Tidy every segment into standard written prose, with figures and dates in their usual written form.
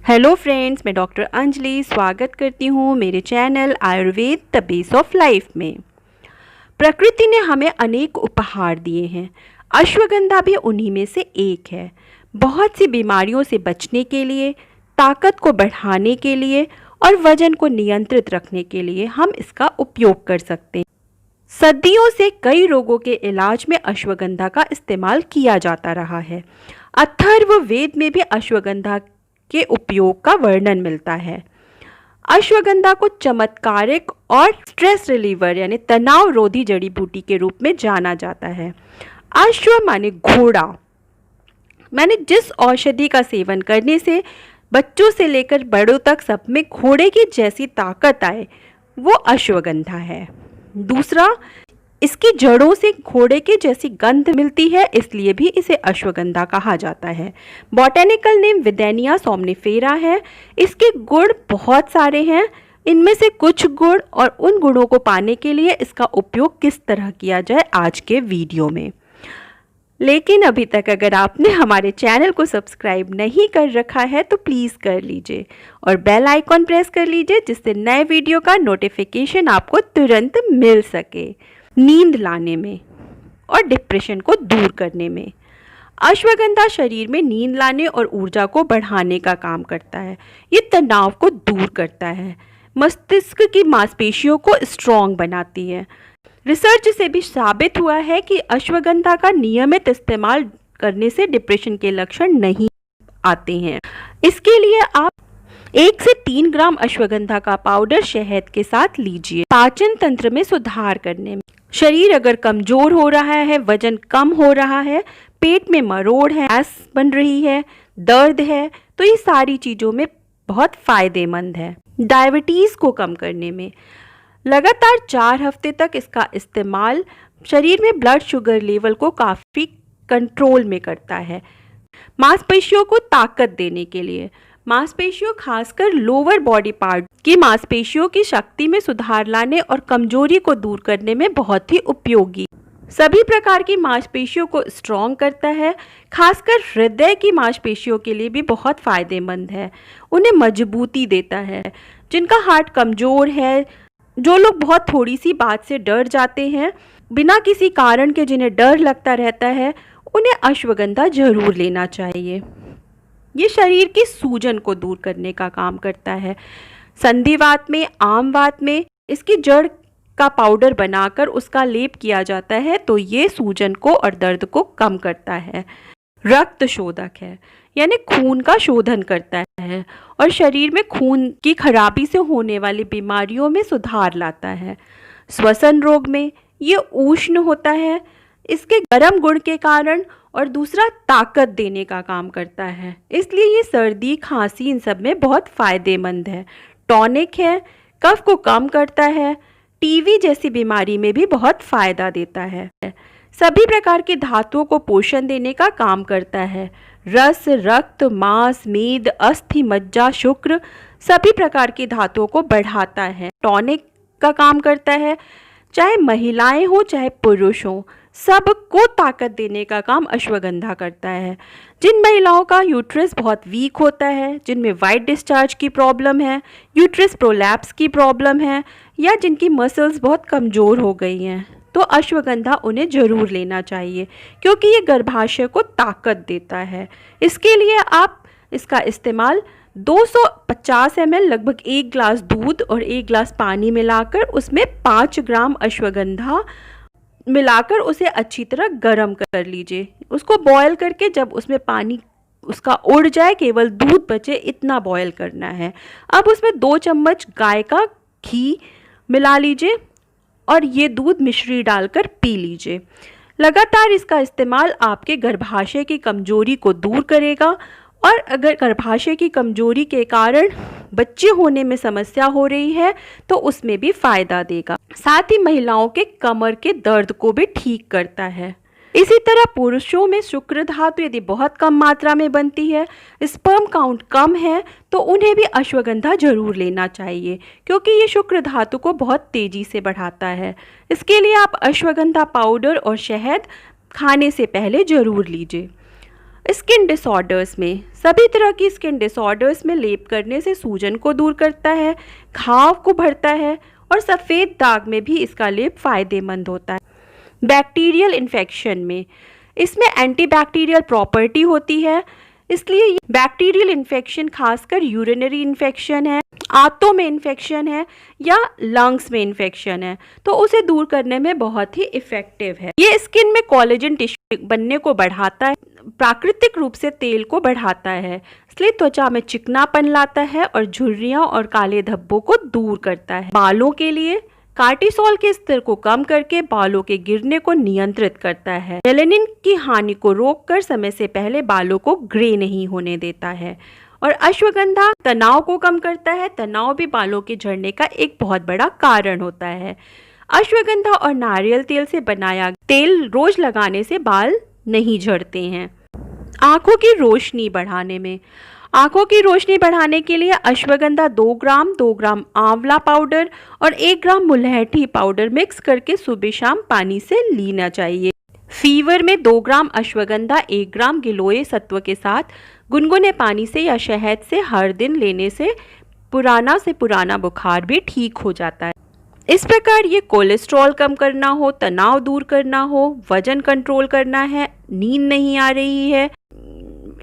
Hello friends, मैं doctor Anjali स्वागत करती हूँ मेरे channel Ayurveda the base of life में। प्रकृति ने हमें अनेक उपहार दिए हैं। अश्वगंधा भी उन्हीं में से एक है। बहुत सी बीमारियों से बचने के लिए, ताकत को बढ़ाने के लिए और वजन को नियंत्रित रखने के लिए हम इसका उपयोग कर सकते हैं। सदियों से कई रोगों के इलाज में अश्वगंधा का इस्तेमाल किया जाता रहा है। अथर्ववेद में भी अश्वगंधा के उपयोग का वर्णन मिलता है। अश्वगंधा को चमत्कारिक और स्ट्रेस रिलीवर यानी तनाव रोधी जड़ी बूटी के रूप में जाना जाता है। अश्व माने घोड़ा, माने जिस औषधि का सेवन करने से बच्चों से लेकर बड़ों तक सब में घोड़े की जैसी ताकत आए, वो अश्वगंधा है। दूसरा, इसकी जड़ों से घोड़े के जैसी गंध मिलती है, इसलिए भी इसे अश्वगंधा कहा जाता है। बॉटेनिकल नेम विदैनिया सोमनिफेरा है। इसके गुण बहुत सारे हैं। इनमें से कुछ गुण और उन गुणों को पाने के लिए इसका उपयोग किस तरह किया जाए आज के वीडियो में। लेकिन अभी तक अगर आपने हमारे चैनल को सब्सक्राइब नहीं कर रखा है तो प्लीज़ कर लीजिए और बेल आइकॉन प्रेस कर लीजिए, जिससे नए वीडियो का नोटिफिकेशन आपको तुरंत मिल सके। नींद लाने में और डिप्रेशन को दूर करने में अश्वगंधा शरीर में नींद लाने और ऊर्जा को बढ़ाने का काम करता है। ये तनाव को दूर करता है, मस्तिष्क की मांसपेशियों को स्ट्रॉन्ग बनाती है। रिसर्च से भी साबित हुआ है कि अश्वगंधा का नियमित इस्तेमाल करने से डिप्रेशन के लक्षण नहीं आते हैं। इसके लिए आप 1 से 3 ग्राम अश्वगंधा का पाउडर शहद के साथ लीजिए। पाचन तंत्र में सुधार करने में, शरीर अगर कमजोर हो रहा है, वजन कम हो रहा है, पेट में मरोड़ है, गैस बन रही है, दर्द है, तो ये सारी चीज़ों में बहुत फ़ायदेमंद है। डायबिटीज़ को कम करने में, लगातार 4 हफ्ते तक इसका इस्तेमाल शरीर में ब्लड शुगर लेवल को काफ़ी कंट्रोल में करता है। मांसपेशियों को ताकत देने के लिए, मांसपेशियों खासकर लोअर बॉडी पार्ट की मांसपेशियों की शक्ति में सुधार लाने और कमजोरी को दूर करने में बहुत ही उपयोगी। सभी प्रकार की मांसपेशियों को स्ट्रॉन्ग करता है। खासकर हृदय की मांसपेशियों के लिए भी बहुत फ़ायदेमंद है। उन्हें मजबूती देता है। जिनका हार्ट कमज़ोर है, जो लोग बहुत थोड़ी सी बात से डर जाते हैं, बिना किसी कारण के जिन्हें डर लगता रहता है, उन्हें अश्वगंधा जरूर लेना चाहिए। ये शरीर की सूजन को दूर करने का काम करता है। संधिवात में, आमवात में इसकी जड़ का पाउडर बनाकर उसका लेप किया जाता है, तो ये सूजन को और दर्द को कम करता है। रक्त शोधक है, यानी खून का शोधन करता है और शरीर में खून की खराबी से होने वाली बीमारियों में सुधार लाता है। श्वसन रोग में ये उष्ण होता है, इसके गर्म गुण के कारण, और दूसरा ताकत देने का काम करता है, इसलिए ये सर्दी, खांसी इन सब में बहुत फ़ायदेमंद है। टॉनिक है, कफ को कम करता है, टीबी जैसी बीमारी में भी बहुत फ़ायदा देता है। सभी प्रकार की धातुओं को पोषण देने का काम करता है। रस, रक्त, मांस, मेद, अस्थि, मज्जा, शुक्र सभी प्रकार की धातुओं को बढ़ाता है। टॉनिक का काम करता है। चाहे महिलाएं हो चाहे पुरुष हो, सबको ताकत देने का काम अश्वगंधा करता है। जिन महिलाओं का यूट्रस बहुत वीक होता है, जिनमें वाइट डिस्चार्ज की प्रॉब्लम है, यूट्रस प्रोलैप्स की प्रॉब्लम है, या जिनकी मसल्स बहुत कमज़ोर हो गई हैं, तो अश्वगंधा उन्हें ज़रूर लेना चाहिए, क्योंकि ये गर्भाशय को ताकत देता है। इसके लिए आप इसका इस्तेमाल 250 ml लगभग 1 गिलास दूध और 1 गिलास पानी मिलाकर उसमें 5 ग्राम अश्वगंधा मिलाकर उसे अच्छी तरह गर्म कर लीजिए। उसको बॉयल करके जब उसमें पानी उसका उड़ जाए, केवल दूध बचे, इतना बॉयल करना है। अब उसमें 2 चम्मच गाय का घी मिला लीजिए और ये दूध मिश्री डालकर पी लीजिए। लगातार इसका इस्तेमाल आपके गर्भाशय की कमजोरी को दूर करेगा, और अगर गर्भाशय की कमजोरी के कारण बच्चे होने में समस्या हो रही है तो उसमें भी फ़ायदा देगा। साथ ही महिलाओं के कमर के दर्द को भी ठीक करता है। इसी तरह पुरुषों में शुक्र धातु यदि बहुत कम मात्रा में बनती है, स्पर्म काउंट कम है, तो उन्हें भी अश्वगंधा जरूर लेना चाहिए, क्योंकि ये शुक्र धातु को बहुत तेज़ी से बढ़ाता है। इसके लिए आप अश्वगंधा पाउडर और शहद खाने से पहले ज़रूर लीजिए। स्किन डिसऑर्डर्स में, सभी तरह की स्किन डिसऑर्डर्स में लेप करने से सूजन को दूर करता है, घाव को भरता है और सफ़ेद दाग में भी इसका लेप फ़ायदेमंद होता है। बैक्टीरियल इन्फेक्शन में, इसमें एंटीबैक्टीरियल प्रॉपर्टी होती है, इसलिए बैक्टीरियल इन्फेक्शन खासकर यूरिनरी इन्फेक्शन है, आंतों में इन्फेक्शन है या लंग्स में इन्फेक्शन है तो उसे दूर करने में बहुत ही इफ़ेक्टिव है। ये स्किन में कोलेजन टिश्यू बनने को बढ़ाता है, प्राकृतिक रूप से तेल को बढ़ाता है, इसलिए त्वचा में चिकनापन लाता है और झुर्रियाँ और काले धब्बों को दूर करता है। बालों के लिए कार्टिसोल के स्तर को कम करके बालों के गिरने को नियंत्रित करता है। मेलानिन की हानि को रोककर समय से पहले बालों को ग्रे नहीं होने देता है। और अश्वगंधा तनाव को कम करता है, तनाव भी बालों के झड़ने का एक बहुत बड़ा कारण होता है। अश्वगंधा और नारियल तेल से बनाया तेल रोज लगाने से बाल नहीं झड़ते हैं। आंखों की रोशनी बढ़ाने में, आंखों की रोशनी बढ़ाने के लिए अश्वगंधा 2 ग्राम आंवला पाउडर और 1 ग्राम मुलैठी पाउडर मिक्स करके सुबह शाम पानी से लेना चाहिए। फीवर में 2 ग्राम अश्वगंधा 1 ग्राम गिलोय सत्व के साथ गुनगुने पानी से या शहद से हर दिन लेने से पुराना बुखार भी ठीक हो जाता है। इस प्रकार ये कोलेस्ट्रॉल कम करना हो, तनाव दूर करना हो, वजन कंट्रोल करना है, नींद नहीं आ रही है,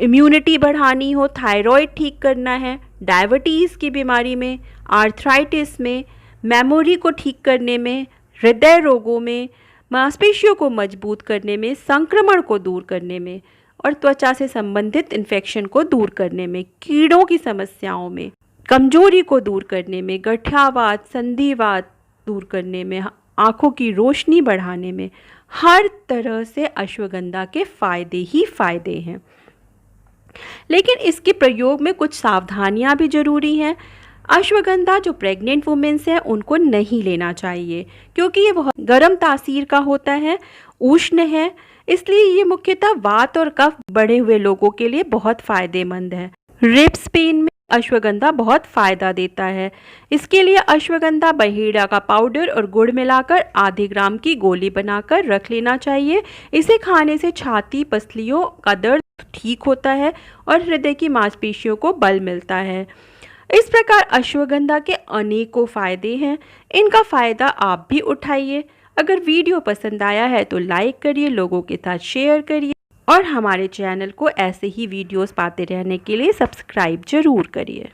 इम्यूनिटी बढ़ानी हो, थायराइड ठीक करना है, डायबिटीज़ की बीमारी में, आर्थराइटिस में, मेमोरी को ठीक करने में, हृदय रोगों में, मांसपेशियों को मजबूत करने में, संक्रमण को दूर करने में और त्वचा से संबंधित इन्फेक्शन को दूर करने में, कीड़ों की समस्याओं में, कमजोरी को दूर करने में, गठियावात, संधिवात दूर करने में, आँखों की रोशनी बढ़ाने में, हर तरह से अश्वगंधा के फ़ायदे ही फ़ायदे हैं। लेकिन इसके प्रयोग में कुछ सावधानियां भी ज़रूरी हैं। अश्वगंधा जो प्रेग्नेंट वुमेन्स हैं उनको नहीं लेना चाहिए क्योंकि ये बहुत गर्म तासीर का होता है, उष्ण है, इसलिए ये मुख्यतः वात और कफ बढ़े हुए लोगों के लिए बहुत फ़ायदेमंद है। रिब्स पेन में अश्वगंधा बहुत फ़ायदा देता है। इसके लिए अश्वगंधा बहेड़ा का पाउडर और गुड़ मिलाकर आधे ग्राम की गोली बनाकर रख लेना चाहिए। इसे खाने से छाती, पसलियों का दर्द ठीक होता है और हृदय की मांसपेशियों को बल मिलता है। इस प्रकार अश्वगंधा के अनेकों फ़ायदे हैं, इनका फ़ायदा आप भी उठाइए। अगर वीडियो पसंद आया है तो लाइक करिए, लोगों के साथ शेयर करिए और हमारे चैनल को ऐसे ही वीडियोस पाते रहने के लिए सब्सक्राइब ज़रूर करिए।